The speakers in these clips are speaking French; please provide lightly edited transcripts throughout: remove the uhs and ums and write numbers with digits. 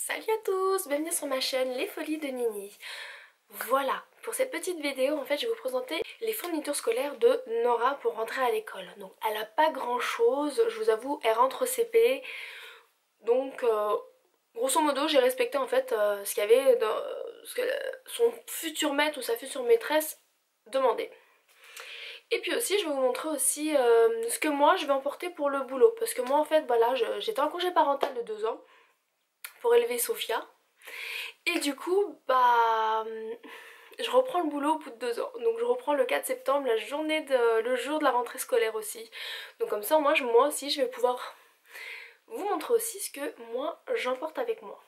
Salut à tous, bienvenue sur ma chaîne Les Folies de Nini. Voilà, pour cette petite vidéo en fait je vais vous présenter les fournitures scolaires de Nora pour rentrer à l'école. Donc elle a pas grand chose, je vous avoue, elle rentre au CP. Donc grosso modo j'ai respecté en fait ce qu'il y avait dans ce que son futur maître ou sa future maîtresse demandait. Et puis aussi je vais vous montrer aussi ce que moi je vais emporter pour le boulot. Parce que moi en fait voilà, j'étais en congé parental de 2 ans pour élever Sophia. Et du coup, je reprends le boulot au bout de 2 ans. Donc je reprends le 4 septembre, le jour de la rentrée scolaire aussi. Donc comme ça, moi aussi, je vais pouvoir vous montrer aussi ce que moi, j'emporte avec moi.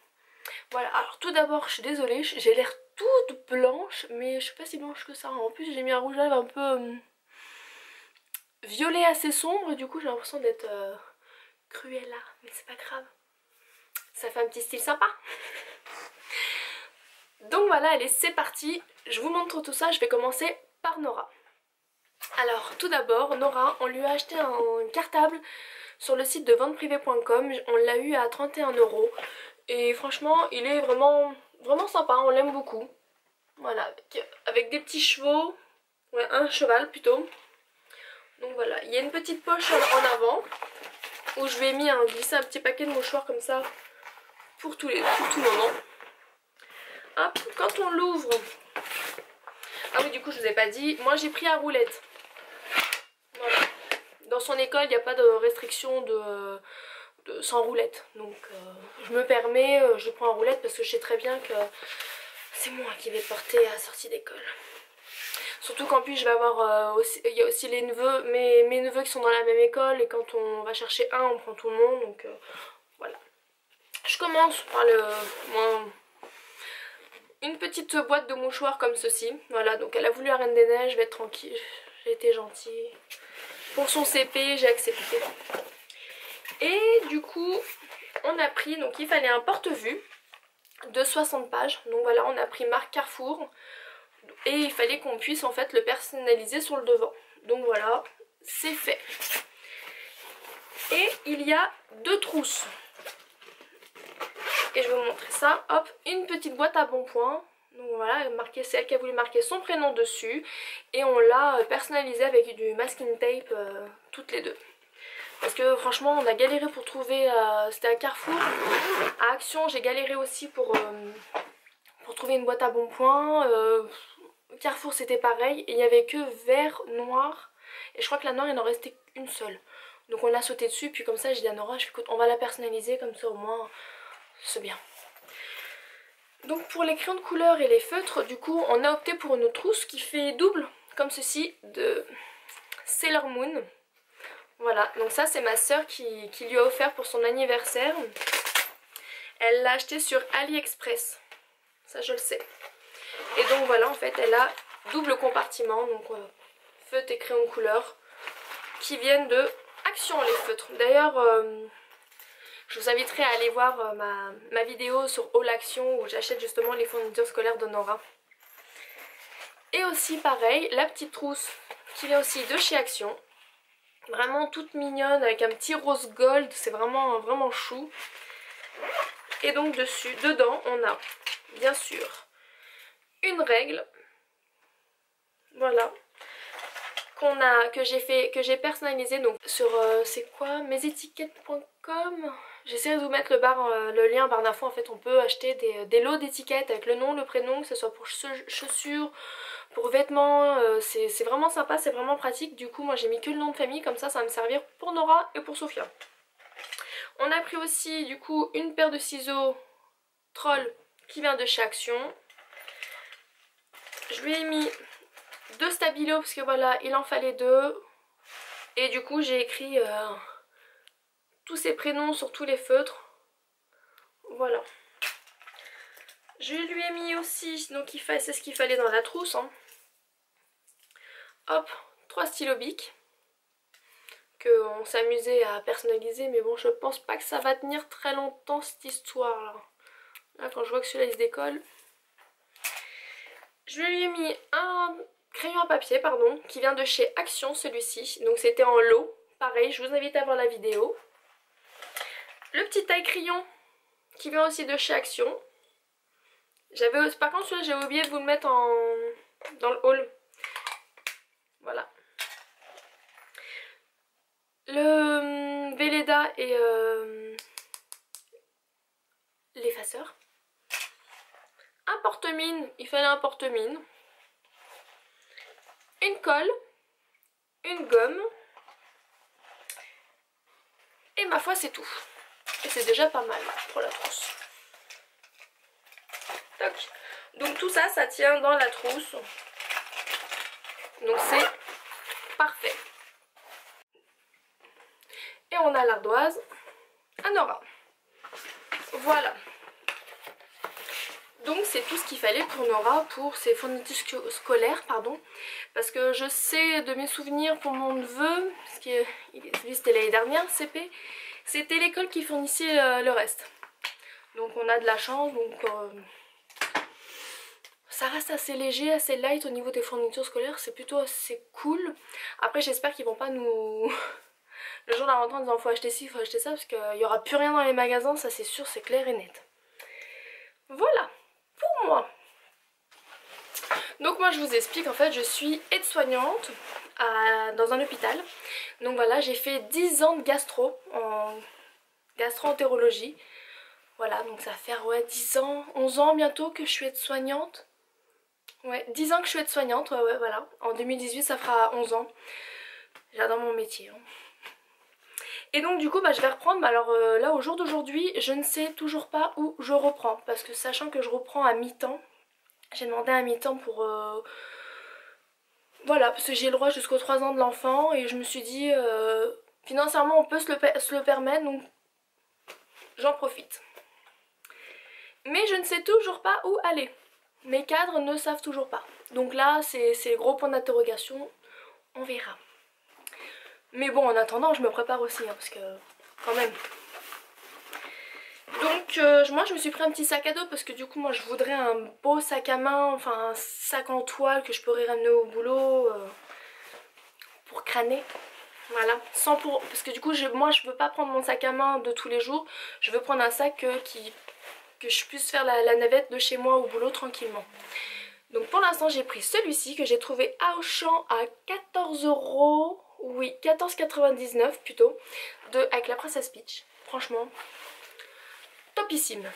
Voilà, alors tout d'abord, je suis désolée, j'ai l'air toute blanche, mais je suis pas si blanche que ça. En plus, j'ai mis un rouge à lèvres un peu violet assez sombre, et du coup, j'ai l'impression d'être Cruella. Mais c'est pas grave. Ça fait un petit style sympa. Donc voilà, allez, c'est parti, je vous montre tout ça, je vais commencer par Nora. Alors tout d'abord, Nora, on lui a acheté un cartable sur le site de venteprivée.com, on l'a eu à 31 € et franchement il est vraiment sympa, on l'aime beaucoup. Voilà, avec des petits chevaux, ouais, un cheval plutôt. Donc voilà, il y a une petite poche en avant où je lui ai mis glisser un petit paquet de mouchoirs comme ça pour tout moment. Hop, quand on l'ouvre, ah oui, du coup je vous ai pas dit, moi j'ai pris à roulette. Voilà. Dans son école il n'y a pas de restriction sans roulette, donc je me permets, je prends en roulette parce que je sais très bien que c'est moi qui vais porter à la sortie d'école. Surtout qu'en plus je vais avoir il y a aussi les neveux, mes neveux qui sont dans la même école, et quand on va chercher on prend tout le monde, donc voilà. Je commence par une petite boîte de mouchoirs comme ceci. Voilà, donc elle a voulu la Reine des Neiges, je vais être tranquille, j'ai été gentille. Pour son CP, j'ai accepté. Et du coup, on a pris, donc il fallait un porte-vue de 60 pages. Donc voilà, on a pris marque Carrefour. Et il fallait qu'on puisse en fait le personnaliser sur le devant. Donc voilà, c'est fait. Et il y a 2 trousses. Et je vais vous montrer ça. Hop, une petite boîte à bons points. Donc voilà, c'est elle qui a voulu marquer son prénom dessus. Et on l'a personnalisé avec du masking tape toutes les deux. Parce que franchement on a galéré pour trouver, c'était à Carrefour. À Action j'ai galéré aussi pour trouver une boîte à bons points. Carrefour c'était pareil. Et il n'y avait que vert, noir. Et je crois que la noire il en restait une seule. Donc on l'a sauté dessus. Puis comme ça j'ai dit à Nora, écoute, on va la personnaliser comme ça au moins c'est bien. Donc pour les crayons de couleur et les feutres, du coup on a opté pour une trousse qui fait double, comme ceci, de Sailor Moon. Voilà, donc ça c'est ma soeur qui lui a offert pour son anniversaire. Elle l'a acheté sur AliExpress, ça je le sais. Et donc voilà, en fait elle a double compartiment, donc feutres et crayons de couleur, qui viennent de Action les feutres. D'ailleurs je vous inviterai à aller voir ma vidéo sur All Action où j'achète justement les fournitures scolaires de Nora. Et aussi pareil, la petite trousse qui vient aussi de chez Action. Vraiment toute mignonne avec un petit rose gold, c'est vraiment chou. Et donc dedans on a bien sûr une règle. Voilà. Que j'ai personnalisé donc sur c'est quoi, mesétiquettes.com. J'essaierai de vous mettre le lien en barre d'infos. En fait on peut acheter des lots d'étiquettes avec le nom, le prénom, que ce soit pour chaussures, pour vêtements, c'est vraiment sympa, c'est vraiment pratique. Du coup moi j'ai mis que le nom de famille, comme ça ça va me servir pour Nora et pour Sophia. On a pris aussi du coup une paire de ciseaux Troll qui vient de chez Action. Je lui ai mis 2 stabilos parce que voilà il en fallait 2. Et du coup j'ai écrit tous ses prénoms sur tous les feutres. Voilà. Je lui ai mis aussi, donc c'est ce qu'il fallait dans la trousse. Hein. Hop, 3 stylos bic. Qu'on s'amusait à personnaliser. Mais bon, je pense pas que ça va tenir très longtemps cette histoire là. Là quand je vois que celui-là il se décolle. Je lui ai mis un crayon à papier, pardon, qui vient de chez Action celui-ci. Donc c'était en lot. Pareil, je vous invite à voir la vidéo. Le petit taille crayon qui vient aussi de chez Action. Par contre celui-là j'ai oublié de vous le mettre dans le haul. Voilà. Le Velleda et l'effaceur. Un porte-mine, il fallait un porte-mine. Une colle. Une gomme. Et ma foi c'est tout. Et c'est déjà pas mal pour la trousse. Toc. Donc tout ça, ça tient dans la trousse. Donc c'est parfait. Et on a l'ardoise à Nora. Voilà. Donc c'est tout ce qu'il fallait pour Nora, pour ses fournitures scolaires, pardon. Parce que je sais de mes souvenirs pour mon neveu, parce que lui c'était l'année dernière, CP, c'était l'école qui fournissait le reste. Donc on a de la chance, donc ça reste assez léger, assez light au niveau des fournitures scolaires, c'est plutôt assez cool. Après j'espère qu'ils vont pas nous... le jour de la rentrée en disant faut acheter ci, faut acheter ça, parce qu'il n'y aura plus rien dans les magasins, ça c'est sûr, c'est clair et net. Voilà, pour moi. Donc moi je vous explique, en fait je suis aide-soignante dans un hôpital. Donc voilà, j'ai fait 10 ans de gastro, en gastro-entérologie. Voilà, donc ça va faire 10 ans, 11 ans bientôt que je suis aide-soignante. Ouais, 10 ans que je suis aide-soignante, ouais, voilà. En 2018 ça fera 11 ans. J'adore mon métier. Hein. Et donc du coup je vais reprendre, alors là au jour d'aujourd'hui je ne sais toujours pas où je reprends. Parce que sachant que je reprends à mi-temps, j'ai demandé à mi-temps pour... voilà, parce que j'ai le droit jusqu'aux 3 ans de l'enfant et je me suis dit financièrement on peut se le permettre, donc j'en profite. Mais je ne sais toujours pas où aller. Mes cadres ne savent toujours pas. Donc là c'est gros point d'interrogation, on verra. Mais bon, en attendant je me prépare aussi hein, parce que quand même. Donc moi je me suis pris un petit sac à dos parce que du coup moi je voudrais un beau sac à main, enfin un sac en toile que je pourrais ramener au boulot pour crâner. Voilà, parce que du coup moi je veux pas prendre mon sac à main de tous les jours, je veux prendre un sac que je puisse faire la navette de chez moi au boulot tranquillement. Donc pour l'instant j'ai pris celui-ci que j'ai trouvé à Auchan à 14 €, oui 14,99 plutôt, avec la Princess Peach. Franchement, topissime.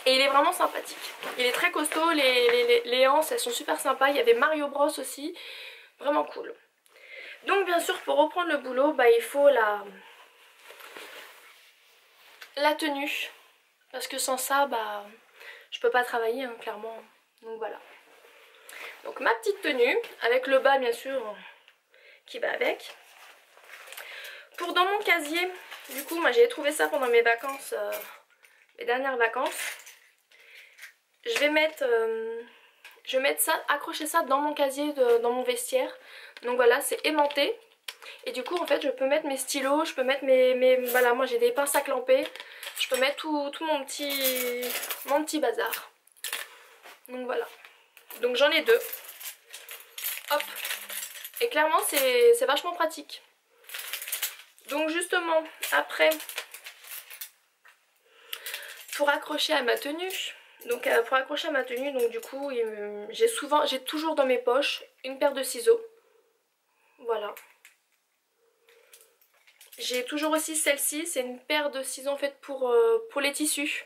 Et il est vraiment sympathique. Il est très costaud, les anses elles sont super sympas. Il y avait Mario Bros aussi, vraiment cool. Donc bien sûr pour reprendre le boulot, il faut la tenue. Parce que sans ça, je peux pas travailler hein, clairement. Donc voilà. Donc ma petite tenue, avec le bas bien sûr qui va avec. Pour dans mon casier, du coup moi j'ai trouvé ça pendant mes vacances, mes dernières vacances. Je vais mettre ça, accrocher ça dans mon casier, dans mon vestiaire. Donc voilà, c'est aimanté. Et du coup en fait je peux mettre mes stylos, je peux mettre voilà, moi j'ai des pinces à clamper. Je peux mettre tout mon petit bazar. Donc voilà. Donc j'en ai 2. Hop. Et clairement c'est vachement pratique. Donc justement après, pour accrocher à ma tenue, donc du coup j'ai toujours dans mes poches une paire de ciseaux. Voilà. J'ai toujours aussi celle-ci, c'est une paire de ciseaux en fait pour les tissus.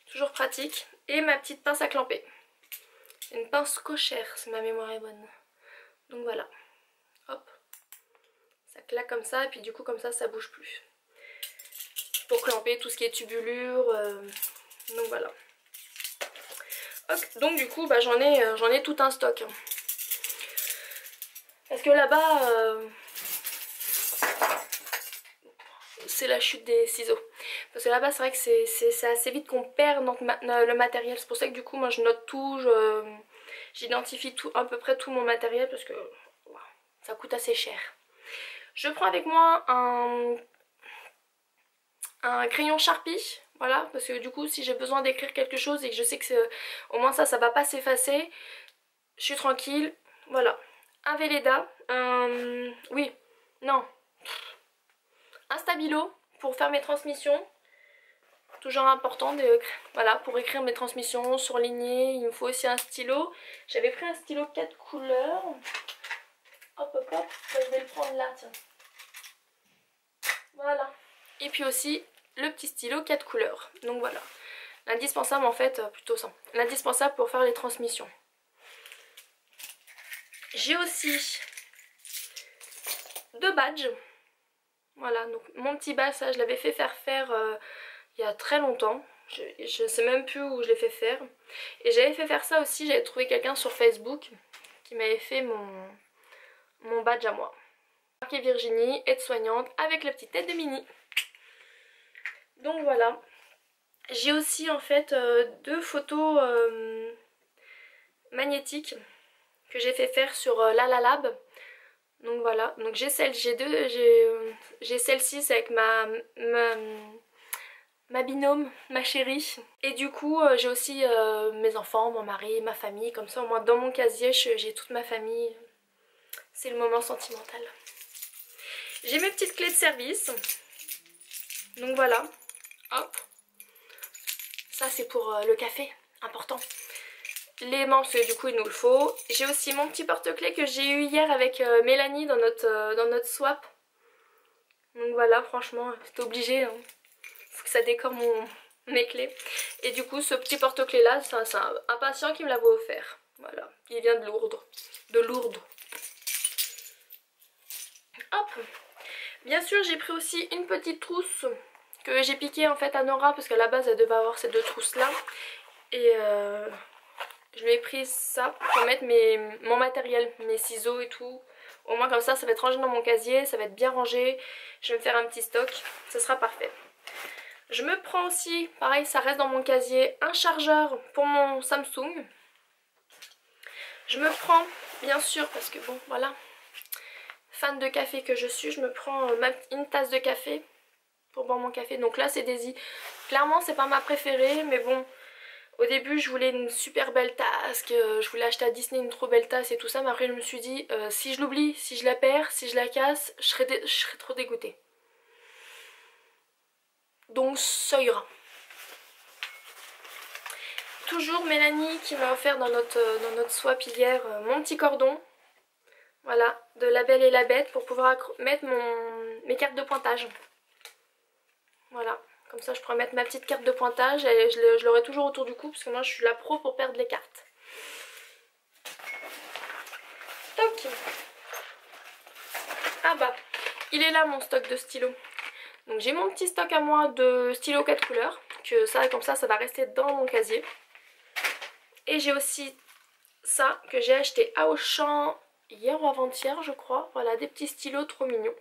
Toujours pratique. Et ma petite pince à clamper. Une pince cochère si ma mémoire est bonne. Donc voilà. Hop. Ça claque comme ça et puis du coup comme ça bouge plus. Pour clamper tout ce qui est tubulure. Donc voilà. Hop. Donc du coup j'en ai tout un stock. Parce que là-bas... c'est la chute des ciseaux. Parce que là-bas c'est vrai que c'est assez vite qu'on perd le matériel. C'est pour ça que du coup moi je note tout, j'identifie à peu près tout mon matériel parce que ça coûte assez cher. Je prends avec moi un crayon Sharpie, voilà, parce que du coup si j'ai besoin d'écrire quelque chose et que je sais que au moins ça va pas s'effacer, je suis tranquille. Voilà, un Velleda, oui, non, un stabilo pour faire mes transmissions. Toujours important de, voilà, pour écrire mes transmissions, surligner. Il me faut aussi un stylo. J'avais pris un stylo 4 couleurs. Hop hop hop, bah, je vais le prendre là, tiens. Voilà. Et puis aussi le petit stylo 4 couleurs. Donc voilà. L'indispensable en fait, plutôt ça. L'indispensable pour faire les transmissions. J'ai aussi 2 badges. Voilà, donc mon petit badge, ça je l'avais fait faire il y a très longtemps. Je sais même plus où je l'ai fait faire. Et j'avais fait faire ça aussi, j'avais trouvé quelqu'un sur Facebook qui m'avait fait mon badge à moi. Marqué Virginie, aide-soignante, avec la petite tête de Minnie. Donc voilà. J'ai aussi en fait 2 photos magnétiques que j'ai fait faire sur Lalalab. Donc voilà, donc j'ai celle-ci, c'est avec ma binôme, ma chérie. Et du coup j'ai aussi mes enfants, mon mari, ma famille, comme ça au moins dans mon casier j'ai toute ma famille. C'est le moment sentimental. J'ai mes petites clés de service. Donc voilà, hop. Ça c'est pour le café, important. L'aimant parce que du coup il nous le faut. J'ai aussi mon petit porte-clés que j'ai eu hier avec Mélanie dans notre swap. Donc voilà, franchement c'est obligé, hein. Faut que ça décore mes clés. Et du coup ce petit porte-clés là, c'est un patient qui me l'avait offert. Voilà, il vient de Lourdes. Hop. Bien sûr j'ai pris aussi une petite trousse que j'ai piquée en fait à Nora parce qu'à la base elle devait avoir ces 2 trousses là. Et je lui ai pris ça pour mettre mon matériel, mes ciseaux et tout. Au moins comme ça va être rangé dans mon casier, ça va être bien rangé. Je vais me faire un petit stock, ce sera parfait. Je me prends aussi, pareil ça reste dans mon casier, un chargeur pour mon Samsung. Je me prends, bien sûr, parce que bon voilà, fan de café que je suis, je me prends une tasse de café pour boire mon café. Donc là c'est Daisy. Clairement c'est pas ma préférée mais bon... Au début je voulais une super belle tasse, je voulais acheter à Disney une trop belle tasse et tout ça, mais après je me suis dit si je l'oublie, si je la perds, si je la casse, je serais trop dégoûtée. Donc ça ira. Toujours Mélanie qui m'a offert dans notre swap hier mon petit cordon. Voilà, de La Belle et la Bête pour pouvoir mettre mes cartes de pointage. Voilà. Comme ça je pourrais mettre ma petite carte de pointage et je l'aurai toujours autour du cou parce que moi je suis la pro pour perdre les cartes. Toc. Ah bah, il est là mon stock de stylos. Donc j'ai mon petit stock à moi de stylos 4 couleurs. Que ça, comme ça va rester dans mon casier. Et j'ai aussi ça que j'ai acheté à Auchan hier ou avant-hier je crois. Voilà, des petits stylos trop mignons.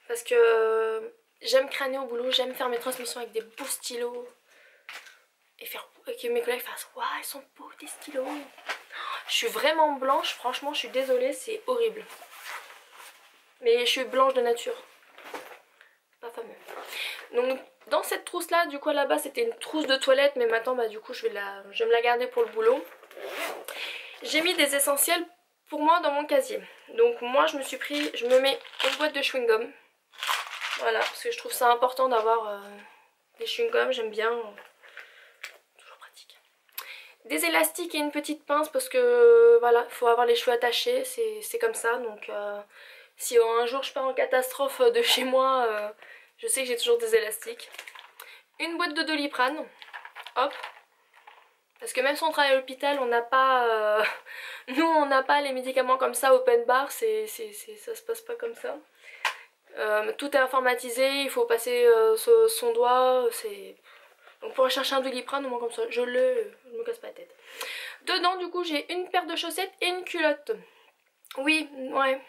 Parce que... j'aime crâner au boulot, j'aime faire mes transmissions avec des beaux stylos. Et faire que mes collègues fassent « Waouh, ils sont beaux tes stylos !» Je suis vraiment blanche, franchement, je suis désolée, c'est horrible. Mais je suis blanche de nature. Pas fameux. Donc, dans cette trousse-là, du coup, là-bas, c'était une trousse de toilette. Mais maintenant, bah, du coup, je vais me la garder pour le boulot. J'ai mis des essentiels pour moi dans mon casier. Donc, moi, je me mets une boîte de chewing-gum. Voilà, parce que je trouve ça important d'avoir des chewing-gums, j'aime bien. Toujours pratique. Des élastiques et une petite pince parce que voilà, il faut avoir les cheveux attachés, c'est comme ça. Donc si un jour je pars en catastrophe de chez moi, je sais que j'ai toujours des élastiques. Une boîte de Doliprane, hop. Parce que même si on travaille à l'hôpital, on n'a pas... nous on n'a pas les médicaments comme ça open bar, ça se passe pas comme ça. Tout est informatisé, il faut passer son doigt, donc pour chercher un Doliprane, au moins comme ça, je me casse pas la tête. Dedans du coup j'ai une paire de chaussettes et une culotte. Oui, ouais.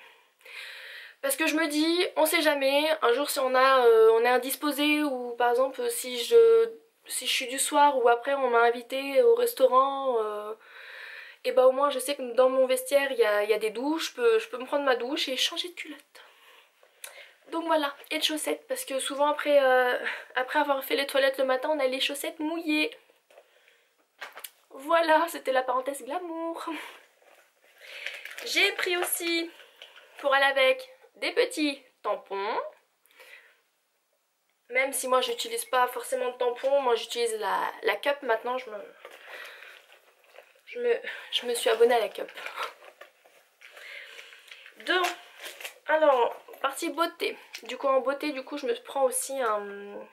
Parce que je me dis, on sait jamais, un jour si on est indisposé ou par exemple si je suis du soir ou après on m'a invité au restaurant, et bah au moins je sais que dans mon vestiaire il y a des douches, je peux me prendre ma douche et changer de culotte. Donc voilà, et de chaussettes, parce que souvent après avoir fait les toilettes le matin, on a les chaussettes mouillées. Voilà, c'était la parenthèse glamour. J'ai pris aussi, pour aller avec, des petits tampons. Même si moi j'utilise pas forcément de tampon, moi j'utilise la cup maintenant, je me suis abonnée à la cup. Donc, alors, partie beauté. Du coup en beauté, je me prends aussi un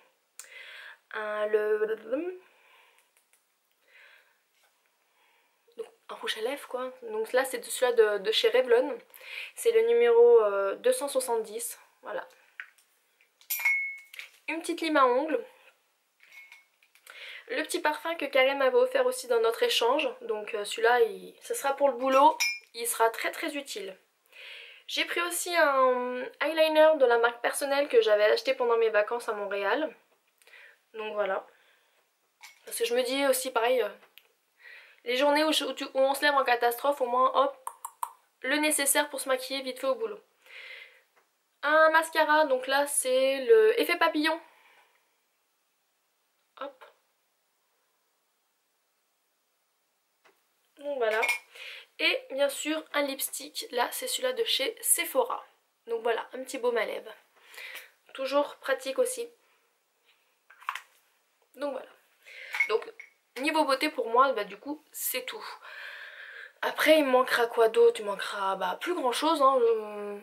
rouge à lèvres quoi. Donc là c'est celui-là de chez Revlon. C'est le numéro 270. Voilà. Une petite lime à ongles. Le petit parfum que Karim m'avait offert aussi dans notre échange. Donc celui-là, ça sera pour le boulot. Il sera très très utile. J'ai pris aussi un eyeliner de la marque personnelle que j'avais acheté pendant mes vacances à Montréal. Donc voilà. Parce que je me dis aussi pareil, les journées où on se lève en catastrophe, au moins hop, le nécessaire pour se maquiller vite fait au boulot. Un mascara, donc là c'est le effet papillon. Hop. Donc voilà. Et bien sûr un lipstick, là c'est celui-là de chez Sephora. Donc voilà, un petit baume à lèvres. Toujours pratique aussi. Donc voilà. Donc niveau beauté pour moi, bah, du coup c'est tout. Après il me manquera quoi d'autre? Il manquera plus grand chose. Hein.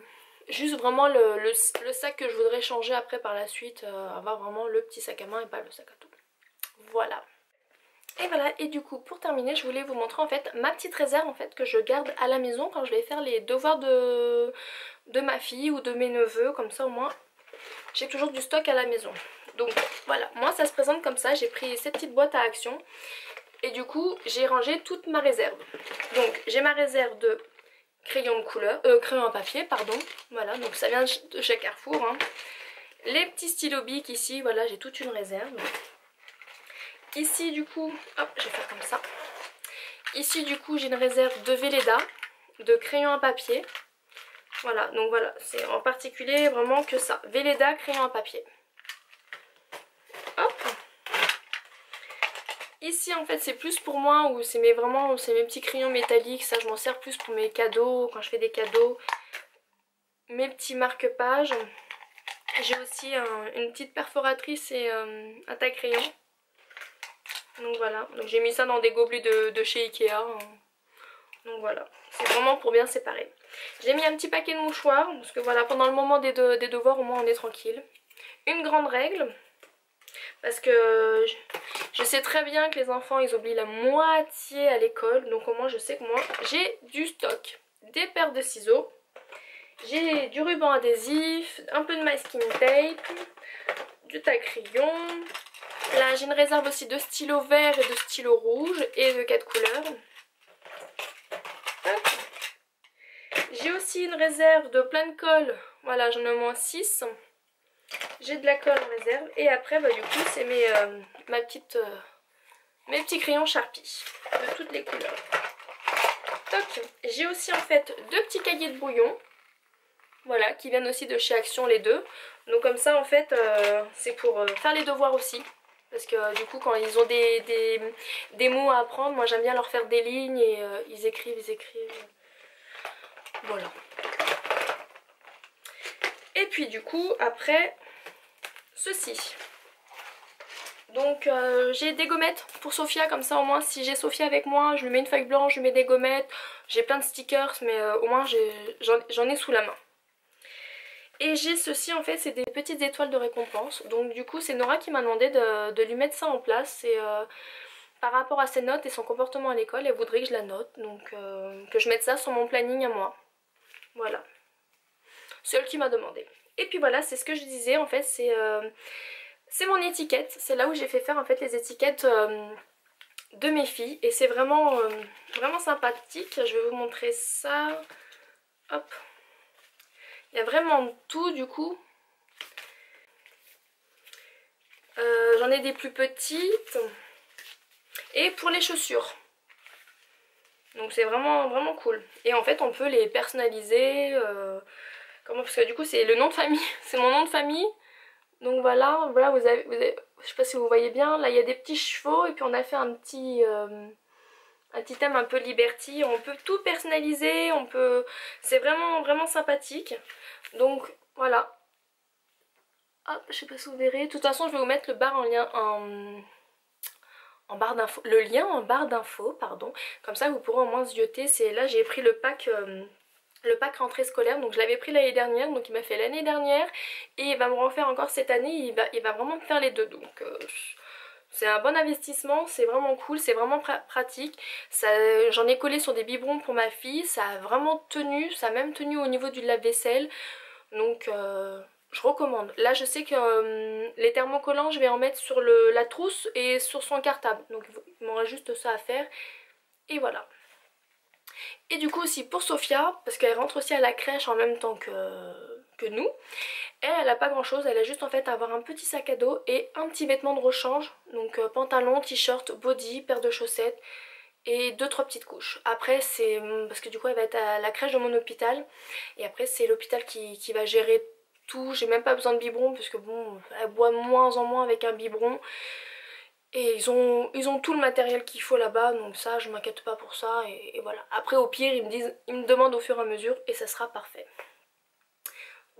Juste vraiment le sac que je voudrais changer après par la suite. Avoir vraiment le petit sac à main et pas le sac à dos. Voilà. Et voilà, et du coup pour terminer je voulais vous montrer en fait ma petite réserve en fait que je garde à la maison quand je vais faire les devoirs de ma fille ou de mes neveux, comme ça au moins j'ai toujours du stock à la maison. Donc voilà, moi ça se présente comme ça, j'ai pris cette petite boîte à action et du coup j'ai rangé toute ma réserve. Donc j'ai ma réserve de crayons de couleur, crayons à papier pardon, voilà, donc ça vient de chez Carrefour. Hein. Les petits stylos Bic ici, voilà, j'ai toute une réserve. Ici du coup, hop, je vais faire comme ça. Ici du coup j'ai une réserve de Velleda, de crayons à papier. Voilà, donc voilà, c'est en particulier vraiment que ça. Velleda, crayon à papier. Hop. Ici en fait c'est plus pour moi, ou c'est mes petits crayons métalliques. Ça je m'en sers plus pour mes cadeaux, quand je fais des cadeaux. Mes petits marque-pages. J'ai aussi une petite perforatrice et un taille-crayon. Donc voilà, donc j'ai mis ça dans des gobelets de chez Ikea. Donc voilà, c'est vraiment pour bien séparer. J'ai mis un petit paquet de mouchoirs, parce que voilà, pendant le moment des devoirs, au moins on est tranquille. Une grande règle, parce que je sais très bien que les enfants, ils oublient la moitié à l'école. Donc au moins je sais que moi, j'ai du stock. Des paires de ciseaux, j'ai du ruban adhésif, un peu de masking tape, du taille-crayon. Là j'ai une réserve aussi de stylos verts et de stylos rouges et de 4 couleurs. Hop. J'ai aussi une réserve de plein de colle, voilà j'en ai au moins 6. J'ai de la colle en réserve et après du coup c'est mes petits crayons Sharpie de toutes les couleurs. J'ai aussi en fait 2 petits cahiers de brouillon, voilà, qui viennent aussi de chez Action les deux. Donc comme ça en fait c'est pour faire les devoirs aussi. Parce que du coup quand ils ont des mots à apprendre, moi j'aime bien leur faire des lignes et ils écrivent. Voilà. Et puis du coup après ceci. Donc j'ai des gommettes pour Sophia, comme ça au moins si j'ai Sophia avec moi, je lui mets une feuille blanche, je lui mets des gommettes. J'ai plein de stickers mais au moins j'en ai sous la main. Et j'ai ceci en fait, c'est des petites étoiles de récompense. Donc du coup c'est Nora qui m'a demandé de lui mettre ça en place. Et par rapport à ses notes et son comportement à l'école, elle voudrait que je la note. Donc que je mette ça sur mon planning à moi. Voilà. C'est elle qui m'a demandé. Et puis voilà, c'est ce que je disais en fait, c'est mon étiquette. C'est là où j'ai fait faire en fait les étiquettes de mes filles. Et c'est vraiment, vraiment sympathique. Je vais vous montrer ça. Hop. Il y a vraiment tout du coup. J'en ai des plus petites. Et pour les chaussures. Donc c'est vraiment, vraiment cool. Et en fait on peut les personnaliser. Comment, parce que du coup c'est le nom de famille. C'est mon nom de famille. Donc voilà, vous avez, je sais pas si vous voyez bien, là il y a des petits chevaux et puis on a fait un petit thème un peu Liberty. On peut tout personnaliser, on peut, c'est vraiment vraiment sympathique. Donc voilà, Hop, je sais pas si vous verrez. De toute façon, je vais vous mettre le bar en lien en barre d'infos, le lien en barre d'infos, pardon. Comme ça, vous pourrez au moins zioter. C'est là, j'ai pris le pack rentrée scolaire, donc je l'avais pris l'année dernière, donc il m'a fait l'année dernière et il va me refaire encore cette année, il va vraiment me faire les deux, donc c'est un bon investissement, c'est vraiment cool, c'est vraiment pratique. J'en ai collé sur des biberons pour ma fille, ça a vraiment tenu, ça a même tenu au niveau du lave-vaisselle, donc je recommande. Là je sais que les thermocollants je vais en mettre sur la trousse et sur son cartable, donc il m'aura juste ça à faire et voilà. Et du coup aussi pour Sophia, parce qu'elle rentre aussi à la crèche en même temps que nous, elle a pas grand chose, elle a juste en fait à avoir un petit sac à dos et un petit vêtement de rechange, donc pantalon, t-shirt, body, paire de chaussettes et 2-3 petites couches. Après c'est, parce que du coup elle va être à la crèche de mon hôpital et après c'est l'hôpital qui va gérer tout, j'ai même pas besoin de biberon parce que bon, elle boit de moins en moins avec un biberon. Et ils ont tout le matériel qu'il faut là-bas, donc ça je m'inquiète pas pour ça et voilà. Après au pire ils me demandent au fur et à mesure et ça sera parfait.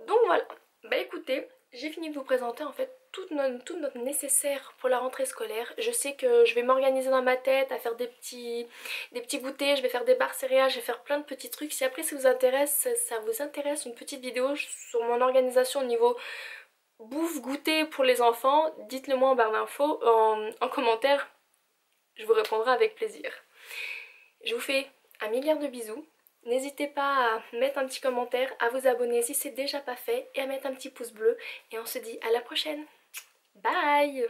Donc voilà, bah écoutez, j'ai fini de vous présenter en fait tout notre nécessaire pour la rentrée scolaire. Je sais que je vais m'organiser dans ma tête à faire des petits goûters, je vais faire des barres céréales, je vais faire plein de petits trucs. Si après ça vous intéresse une petite vidéo sur mon organisation au niveau bouffe, goûter pour les enfants, dites-le moi en barre d'infos, en commentaire, je vous répondrai avec plaisir. Je vous fais un milliard de bisous. N'hésitez pas à mettre un petit commentaire, à vous abonner si c'est déjà pas fait et à mettre un petit pouce bleu. Et on se dit à la prochaine. Bye!